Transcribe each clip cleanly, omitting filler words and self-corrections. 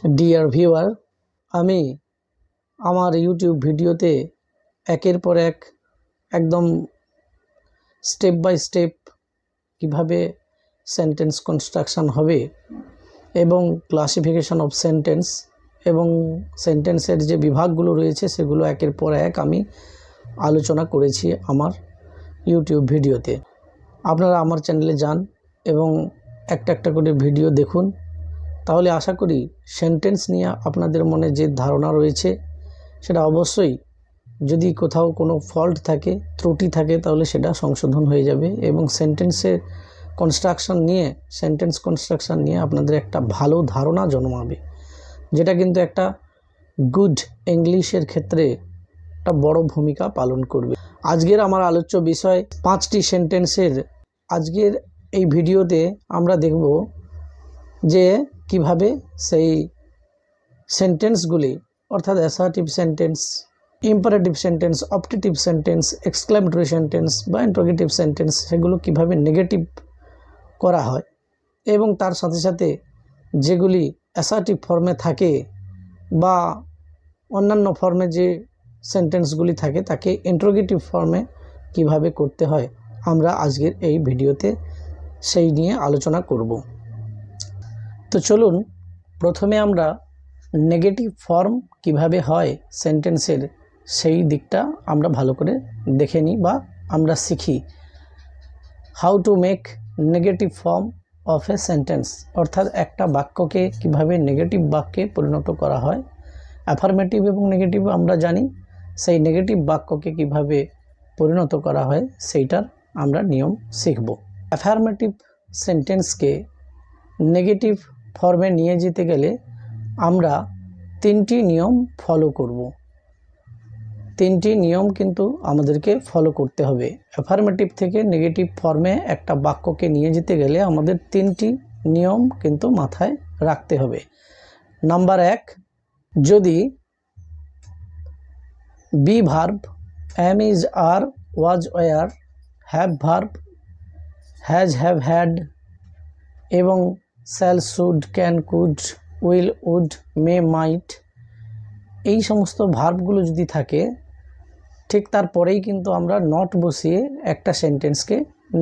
Dear viewer, আমি আমার YouTube ভিডিওতে একের পর এক একদম স্টেপ বাই স্টেপ কিভাবে সেন্টেন্স কনস্ট্রাকশন হবে এবং ক্লাসিফিকেশন অফ সেন্টেন্স এবং সেন্টেন্সের যে বিভাগগুলো রয়েছে সেগুলো একের পর এক আমি আলোচনা করেছি আমার ইউটিউব ভিডিওতে। আপনারা আমার চ্যানেলে যান এবং একটা একটা করে ভিডিও দেখুন, তাহলে আশা করি সেন্টেন্স নিয়ে আপনাদের মনে যে ধারণা রয়েছে সেটা অবশ্যই, যদি কোথাও কোনো ফল্ট থাকে, ত্রুটি থাকে, তাহলে সেটা সংশোধন হয়ে যাবে এবং সেন্টেন্স কনস্ট্রাকশন নিয়ে আপনাদের একটা ভালো ধারণা জন্মাবে, যেটা কিন্তু একটা গুড ইংলিশের ক্ষেত্রে একটা বড় ভূমিকা পালন করবে। আজকের আমার আলোচ্য বিষয় 5টি সেন্টেন্সের। আজকের এই ভিডিওতে আমরা দেখব যে কিভাবে সেই সেন্টেন্সগুলি, অর্থাৎ assertive sentence, imperative sentence, optative sentence, exclamatory sentence বা ইন্টারোগেটিভ সেন্টেন্স, সেগুলো কিভাবে নেগেটিভ করা হয় এবং তার সাথে সাথে যেগুলি অ্যাসার্টিভ ফর্মে থাকে বা অন্যান্য ফর্মে যে সেন্টেন্সগুলি থাকে তাকে ইন্টারোগেটিভ ফর্মে কিভাবে করতে হয়, আমরা আজকের এই ভিডিওতে সেই নিয়ে আলোচনা করব। তো চলুন প্রথমে আমরা নেগেটিভ ফর্ম কিভাবে হয় সেন্টেন্সের সেই দিকটা আমরা ভালো করে দেখে নিই বা আমরা শিখি। How to make negative form of a sentence, অর্থাৎ একটা বাক্যকে কিভাবে নেগেটিভ বাক্যে পরিণত করা হয়। অ্যাফার্মেটিভ এবং নেগেটিভ আমরা জানি, সেই নেগেটিভ বাক্যকে কিভাবে পরিণত করা হয় সেইটার আমরা নিয়ম শিখব। অ্যাফার্মেটিভ সেন্টেন্সকে নেগেটিভ ফর্মে নিয়ে যেতে গেলে আমরা 3টি নিয়ম ফলো করব। 3টি নিয়ম কিন্তু আমাদেরকে ফলো করতে হবে। অ্যাফার্মেটিভ থেকে নেগেটিভ ফর্মে একটা বাক্যকে নিয়ে যেতে গেলে আমাদের 3টি নিয়ম কিন্তু মাথায় রাখতে হবে। নাম্বার 1, যদি be verb, am is, are, was, were, have verb, has, have, had এবং shall, should, can, could, will, would, may, might, এই সমস্ত ভার্বগুলো যদি থাকে, ঠিক তারপরেই কিন্তু আমরা নট বসিয়ে একটা সেন্টেন্সকে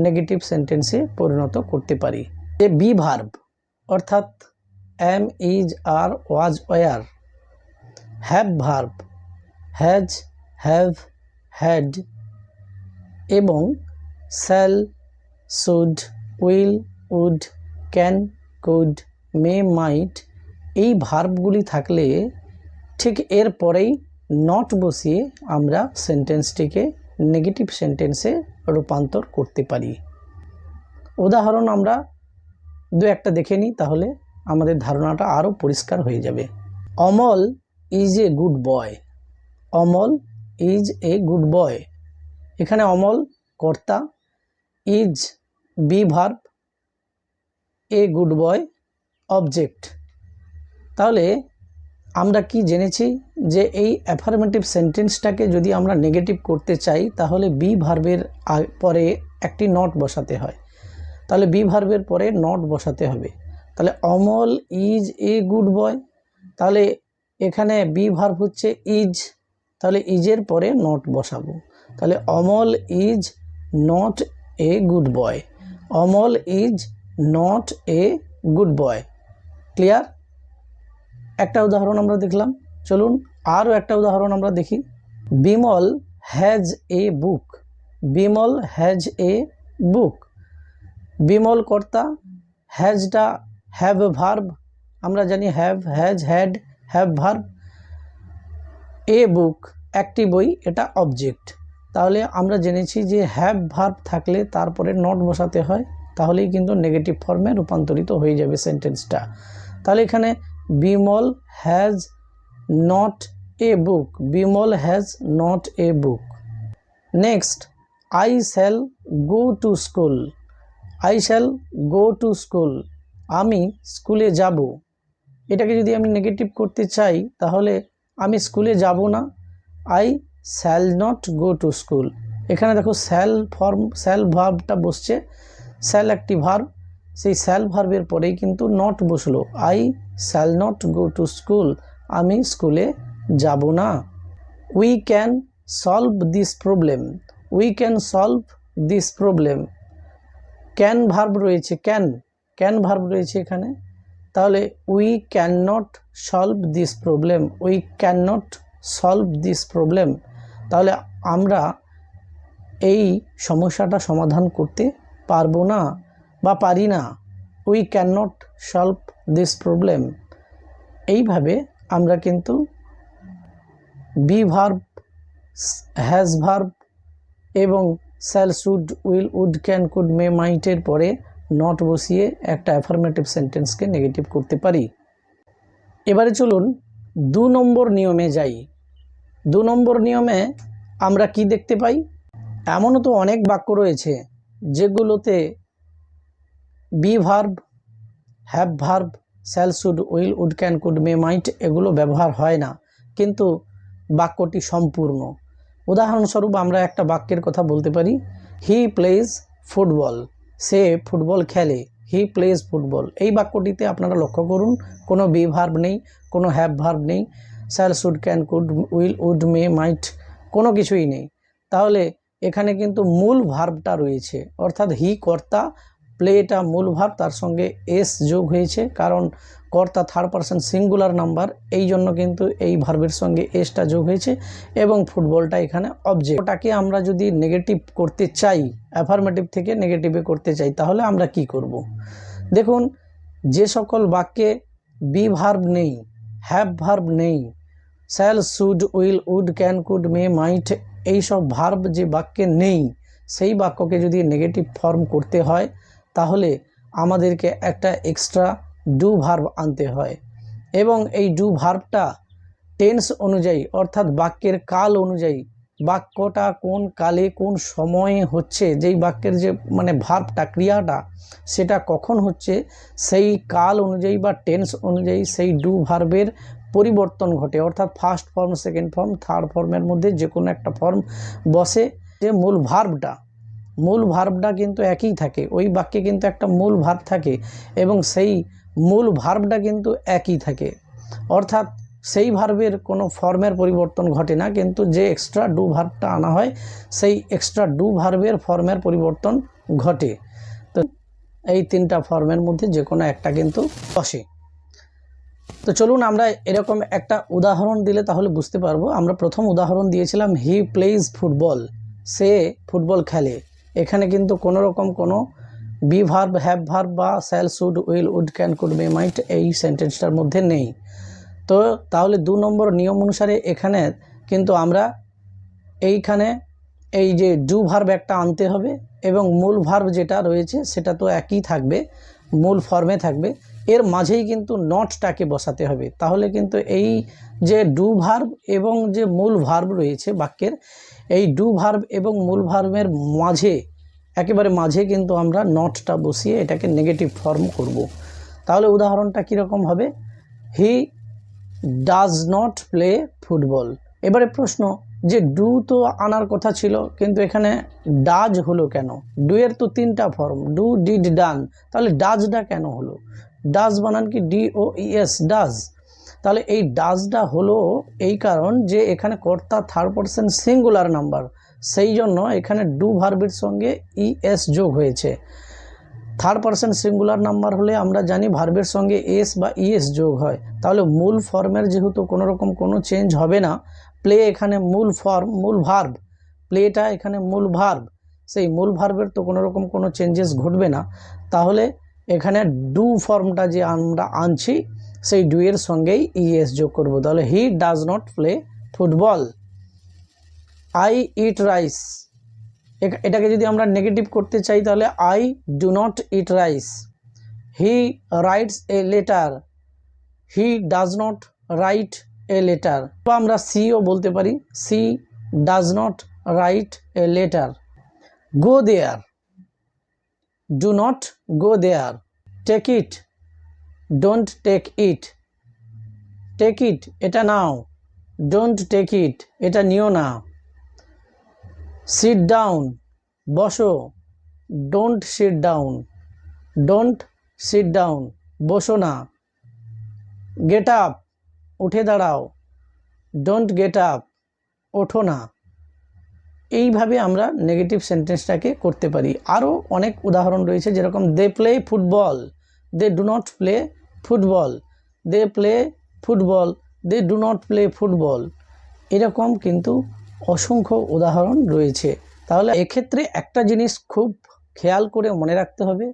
নেগেটিভ সেন্টেন্সে পরিণত করতে পারি। যে বি ভার্ব অর্থাৎ am, is, are, was, were, have verb, has, have, had এবং shall, should, will, would, can, could, may, might, এই ভার্বগুলি থাকলে ঠিক এর পরেই নট বসিয়ে আমরা সেন্টেন্সটিকে নেগেটিভ সেন্টেন্সে রূপান্তর করতে পারি। উদাহরণ আমরা দু একটা দেখে নিই, তাহলে আমাদের ধারণাটা আরও পরিষ্কার হয়ে যাবে। Amal is a good boy. Amal is a good boy, এখানে অমল কর্তা, is be verb, a good boy object. তাহলে আমরা কি জেনেছি যে এই অ্যাফার্মেটিভ সেন্টেন্সটাকে যদি আমরা নেগেটিভ করতে চাই তাহলে বি ভার্বের পরে একটি নট বসাতে হয়। তাহলে বি ভার্বের পরে নট বসাতে হবে। তাহলে Amal is a good boy, তাহলে এখানে বি ভার্ব হচ্ছে ইজ, তাহলে ইজের পরে নট বসাবো। তাহলে Amal is not a good boy. Amal is not a good boy. Clear? একটা উদাহরণ আমরা দেখলাম, চলুন আরও একটা উদাহরণ আমরা দেখি। Bimal has a book. Bimal has a book, Bimal কর্তা, হ্যাজটা হ্যাভ ভার্ব, আমরা জানি have, has, had, have verb, a book একটি বই, এটা অবজেক্ট। তাহলে আমরা জেনেছি যে হ্যাভ ভার্ব থাকলে তারপরে নট বসাতে হয়, তাহলেই কিন্তু নেগেটিভ ফর্মে রূপান্তরিত হয়ে যাবে সেন্টেন্সটা। তাহলে এখানে Bimal has not a book, Bimal has not a book. Next, I shall go to school. I shall go to school, আমি স্কুলে যাব। এটাকে যদি আমি নেগেটিভ করতে চাই তাহলে আমি স্কুলে যাব না, I shall not go to school. এখানে দেখো শ্যাল ভার্বটা বসছে, শ্যাল একটি ভার্ব, সেই শ্যাল ভার্বের পরেই কিন্তু নট বসলো, I shall not go to school, আমি স্কুলে যাব না। We can solve this problem, we can solve this problem. Can verb রয়েছে, ক্যান ভার্ব রয়েছে এখানে, তাহলে we can not solve this problem, we can not solve this problem. তাহলে আমরা এই সমস্যাটা সমাধান করতে পারবো না বা পারি না। We can not solve this problem. এইভাবে আমরা কিন্তু বি ভার্ব, হ্যাজ ভার্ব এবং shall, should, will, would, can, could, may, মাইটের পরে নট বসিয়ে একটা অ্যাফার্মেটিভ সেন্টেন্সকে নেগেটিভ করতে পারি। এবারে চলুন 2 নম্বর নিয়মে যাই। 2 নম্বর নিয়মে আমরা কি দেখতে পাই? এমনও তো অনেক বাক্য রয়েছে যেগুলোতে be verb, have verb, shall, should, will, would, can, could, may, might এগুলো ব্যবহার হয় না, কিন্তু বাক্যটি সম্পূর্ণ। উদাহরণস্বরূপ আমরা একটা বাক্যের কথা বলতে পারি, হি প্লেজ ফুটবল, সে ফুটবল খেলে। হি প্লেজ ফুটবল, এই বাক্যটিতে আপনারা লক্ষ্য করুন কোনো বি ভার্ব নেই, কোনো হ্যাভ ভার্ব নেই, shall, should, can, could, will, would, may, might কোনো কিছুই নেই। তাহলে এখানে কিন্তু মূল ভার্বটা রয়েছে, অর্থাৎ হি কর্তা, প্লেটা মূল ভার্ব, তার সঙ্গে এস যোগ হয়েছে, কারণ কর্তা থার্ড পারসন সিঙ্গুলার নাম্বার, এই জন্য কিন্তু এই ভার্বের সঙ্গে এসটা যোগ হয়েছে, এবং ফুটবলটা এখানে অবজেক্ট। ওটাকে আমরা যদি নেগেটিভ করতে চাই, অ্যাফার্মেটিভ থেকে নেগেটিভে করতে চাই, তাহলে আমরা কি করব? দেখুন, যে সকল বাক্যে বি ভার্ব নেই, হ্যাভ ভার্ব নেই, shall, should, will, would, can, could, may, might এইসব ভার্ব যে বাক্যে নেই, সেই বাক্যকে যদি নেগেটিভ ফর্ম করতে হয় তাহলে আমাদেরকে একটা এক্সট্রা ডু ভার্ব আনতে হয়, এবং এই ডু ভার্বটা টেন্স অনুযায়ী অর্থাৎ বাক্যের কাল অনুযায়ী, বাক্যটা কোন কালে কোন সময়ে হচ্ছে, যেই বাক্যের যে মানে ভার্বটা ক্রিয়াটা সেটা কখন হচ্ছে, সেই কাল অনুযায়ী বা টেন্স অনুযায়ী সেই ডু ভার্বের পরিবর্তন ঘটে, অর্থাৎ first form, second form, third ফর্মের মধ্যে যে কোনো একটা ফর্ম বসে। যে মূল ভার্বটা কিন্তু একই থাকে, ওই বাক্যে কিন্তু একটা মূল ভার্ব থাকে এবং সেই মূল ভার্বটা কিন্তু একই থাকে, অর্থাৎ সেই ভার্বের কোনো ফর্মের পরিবর্তন ঘটে না, কিন্তু যে এক্সট্রা ডু ভার্বটা আনা হয় সেই এক্সট্রা ডু ভার্বের ফর্মের পরিবর্তন ঘটে। তো এই 3টা ফর্মের মধ্যে যে কোনো একটা কিন্তু বসে। তো চলুন আমরা এরকম একটা উদাহরণ দিলে তাহলে বুঝতে পারবো। আমরা প্রথম উদাহরণ দিয়েছিলাম হি প্লেজ ফুটবল, সে ফুটবল খেলে। এখানে কিন্তু কোনো রকম কোনো বি ভার্ব, হ্যাভ ভার্ব বা shall, should, will, would, can, could, may, might এই সেন্টেন্সটার মধ্যে নেই। তো তাহলে 2 নম্বর নিয়ম অনুসারে এখানে কিন্তু আমরা এইখানে এই যে ডু ভার্ব একটা আনতে হবে, এবং মূল ভার্ব যেটা রয়েছে সেটা তো একই থাকবে, মূল ফর্মে থাকবে, এর মাঝেই কিন্তু নটটাকে বসাতে হবে। তাহলে কিন্তু এই যে ডু ভার্ব এবং যে মূল ভার্ব রয়েছে বাক্যের, এই ডু ভার্ব এবং মূল ভার্বের মাঝে, একেবারে মাঝে কিন্তু আমরা নটটা বসিয়ে এটাকে নেগেটিভ ফর্ম করব। তাহলে উদাহরণটা কীরকম হবে? হি ডাজ নট প্লে ফুটবল। এবারে প্রশ্ন যে ডু তো আনার কথা ছিল, কিন্তু এখানে ডাজ হলো কেন? ডু এর তো 3টা ফর্ম, ডু, ডিড, ডান, তাহলে ডাজটা কেন হলো? ডাজ বানান কি DOES, ডাজ। তাহলে এই ডাজটা হলো এই কারণ যে এখানে কর্তা থার্ড পারসন সিঙ্গুলার নাম্বার, সেই জন্য এখানে ডু ভার্বের সঙ্গে ES যোগ হয়েছে। থার্ড পারসন সিঙ্গুলার নাম্বার হলে আমরা জানি ভার্বের সঙ্গে এস বা ES যোগ হয়, তাহলে মূল ফর্মের যেহেতু কোনো রকম কোনো চেঞ্জ হবে না, প্লে এখানে মূল ফর্ম, মূল ভার্ব, প্লেটা এখানে মূল ভার্ব, সেই মূল ভার্বের তো কোনো রকম কোনো চেঞ্জেস ঘটবে না, তাহলে এখানে ডু ফর্মটা যে আমরা আনছি সেই ডু এর সঙ্গেই ES যোগ করব। তাহলে he does not play football. I eat rice, এটাকে যদি আমরা নেগেটিভ করতে চাই তাহলে I do not eat rice. He writes a letter, he does not write a letter. বা আমরা সিও বলতে পারি, she does not write a letter. Go there, do not go there. Take it, don't take it. Take it, এটা নাও, don't take it, এটা নিও না। সিট ডাউন, বসো, don't sit down, don't sit down, বসো না। গেট আপ, উঠে দাঁড়াও। ডোন্ট গেট আপ, ওঠো না। এইভাবে আমরা নেগেটিভ সেন্টেন্সটাকে করতে পারি। আরও অনেক উদাহরণ রয়েছে, যেরকম they play football, they do not play football, they play football, they do not play football. এরকম কিন্তু অসংখ্য উদাহরণ রয়েছে। তাহলে এক্ষেত্রে একটা জিনিস খুব খেয়াল করে মনে রাখতে হবে,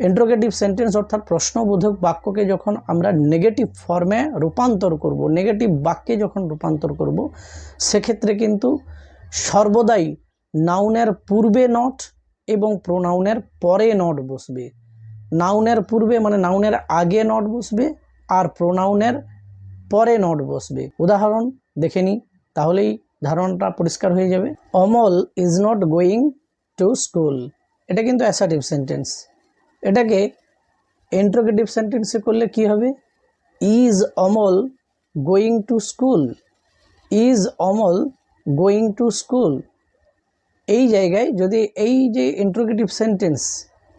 ইন্টারোগেটিভ সেন্টেন্স অর্থাৎ প্রশ্নবোধক বাক্যকে যখন আমরা নেগেটিভ ফর্মে রূপান্তর করব, নেগেটিভ বাক্যে যখন রূপান্তর করব, সেক্ষেত্রে কিন্তু সর্বদাই নাউনের পূর্বে নট এবং প্রোনাউনের পরে নট বসবে। নাউনের পূর্বে মানে নাউনের আগে নট বসবে, আর প্রোনাউনের পরে নট বসবে। উদাহরণ দেখে নিই, তাহলেই ধারণাটা পরিষ্কার হয়ে যাবে। Amal is not going to school, এটা কিন্তু অ্যাসার্টিভ সেন্টেন্স। এটাকে ইন্টারোগেটিভ সেন্টেন্সে করলে কি হবে? Is Amal going to school, is Amal going to school. এই জায়গায় যদি এই যে ইন্টারোগেটিভ সেন্টেন্স,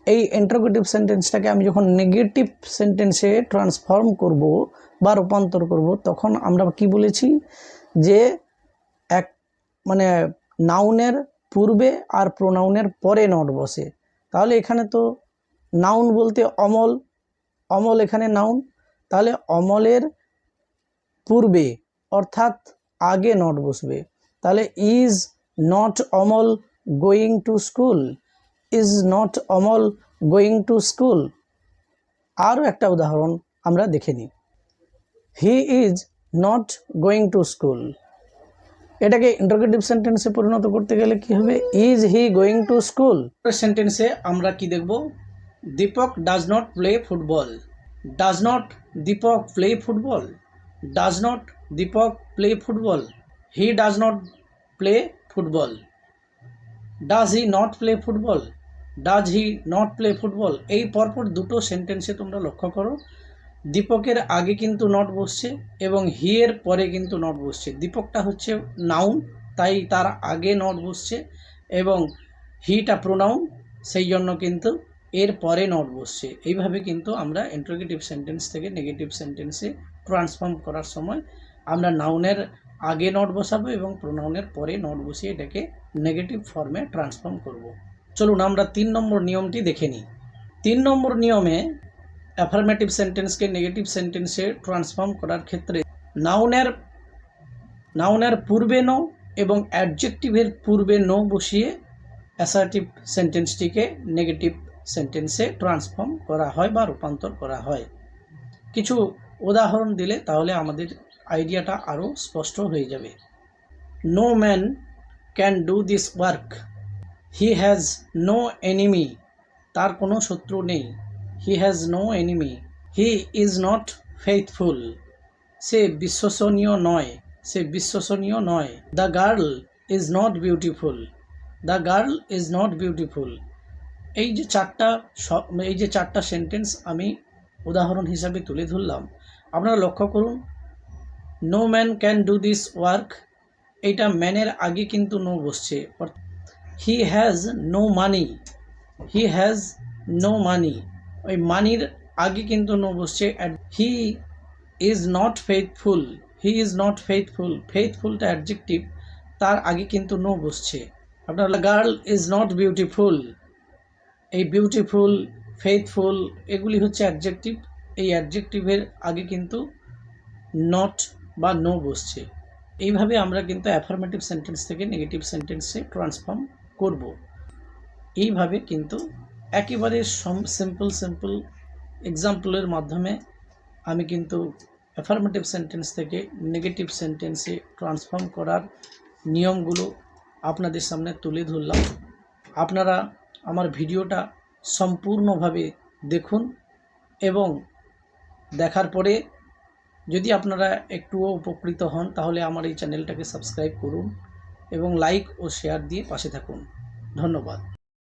এই ইন্টারোগেটিভ সেন্টেন্সটাকে আমি যখন নেগেটিভ সেন্টেন্সে ট্রান্সফর্ম করব বা রূপান্তর করব, তখন আমরা কি বলেছি যে এক মানে নাউনের পূর্বে আর প্রোনাউনের পরে নট বসে। তাহলে এখানে তো নাউন বলতে অমল, অমল এখানে নাউন, তাহলে অমলের পূর্বে অর্থাৎ আগে নট বসবে। তাহলে is not Amal going to school, is not Amal going to school. আরও একটা উদাহরণ আমরা দেখে নিই, he is not going to school. এটাকে ইন্টারোগেটিভ সেন্টেন্সে পরিণত করতে গেলে কি হবে? Is he going to school. সেন্টেন্সে আমরা কি দেখব? Dipak does not play football, does not Dipak play football, does not Dipak play football, he does not play football, does he not play football, does he not play football. এই পরপর দুটো সেন্টেন্সে তোমরা লক্ষ্য করো, দীপকের আগে কিন্তু নট বসছে এবং হি এর পরে কিন্তু নট বসছে। দীপকটা হচ্ছে নাউন, তাই তার আগে নট বসছে, এবং হিটা প্রোনাউন, সেই জন্য কিন্তু এর পরে নট বসছে। এইভাবে কিন্তু আমরা ইন্টারোগেটিভ সেন্টেন্স থেকে নেগেটিভ সেন্টেন্সে ট্রান্সফর্ম করার সময় আমরা নাউনের আগে নট বসাবো এবং প্রোনাউনের পরে নট বসিয়ে এটাকে নেগেটিভ ফর্মে ট্রান্সফর্ম করব। চলুন আমরা 3 নম্বর নিয়মটি দেখে নিই। 3 নম্বর নিয়মে অ্যাফার্মেটিভ সেন্টেন্সকে নেগেটিভ সেন্টেন্সে ট্রান্সফর্ম করার ক্ষেত্রে নাউনের পূর্বে নো এবং অ্যাডজেক্টিভের পূর্বে নো বসিয়ে অ্যাসার্টিভ সেন্টেন্সটিকে নেগেটিভ সেন্টেন্সে ট্রান্সফর্ম করা হয় বা রূপান্তর করা হয়। কিছু উদাহরণ দিলে তাহলে আমাদের আইডিয়াটা আরও স্পষ্ট হয়ে যাবে। No man can do this work, he has no enemy, তার কোনো শত্রু নেই। He has no enemy. He is not faithful, সে বিশ্বসনীয় নয়, সে বিশ্বসনীয় নয়। The girl is not beautiful, the girl is not beautiful. এই যে চারটা সেন্টেন্স আমি উদাহরণ হিসাবে তুলে ধরলাম, আপনারা লক্ষ্য করুন, no man can do this work, এইটা ম্যানের আগে কিন্তু নো বসছে। He has no money, he has no money, ওই মানির আগে কিন্তু নো বসছে। He is not faithful, he is not faithful, ফেইথফুলটা অ্যাডজেক্টিভ, তার আগে কিন্তু নো বসছে। আপনার গার্ল ইজ নট বিউটিফুল, এই বিউটিফুল, ফেইথফুল এগুলি হচ্ছে অ্যাডজেক্টিভ, এই অ্যাডজেক্টিভের আগে কিন্তু নট বা নো বসছে। এইভাবে আমরা কিন্তু অ্যাফার্মেটিভ সেন্টেন্স থেকে নেগেটিভ সেন্টেন্সে ট্রান্সফর্ম করব। এইভাবে কিন্তু একেবারে সিম্পল এক্সাম্পলের মাধ্যমে আমি কিন্তু অ্যাফার্মেটিভ সেন্টেন্স থেকে নেগেটিভ সেন্টেন্সে ট্রান্সফর্ম করার নিয়মগুলো আপনাদের সামনে তুলে ধরলাম। আপনারা আমার ভিডিওটা সম্পূর্ণভাবে দেখুন এবং দেখার পরে যদি আপনারা একটুও উপকৃত হন তাহলে আমার এই চ্যানেলটাকে সাবস্ক্রাইব করুন এবং লাইক ও শেয়ার দিয়ে পাশে থাকুন। ধন্যবাদ।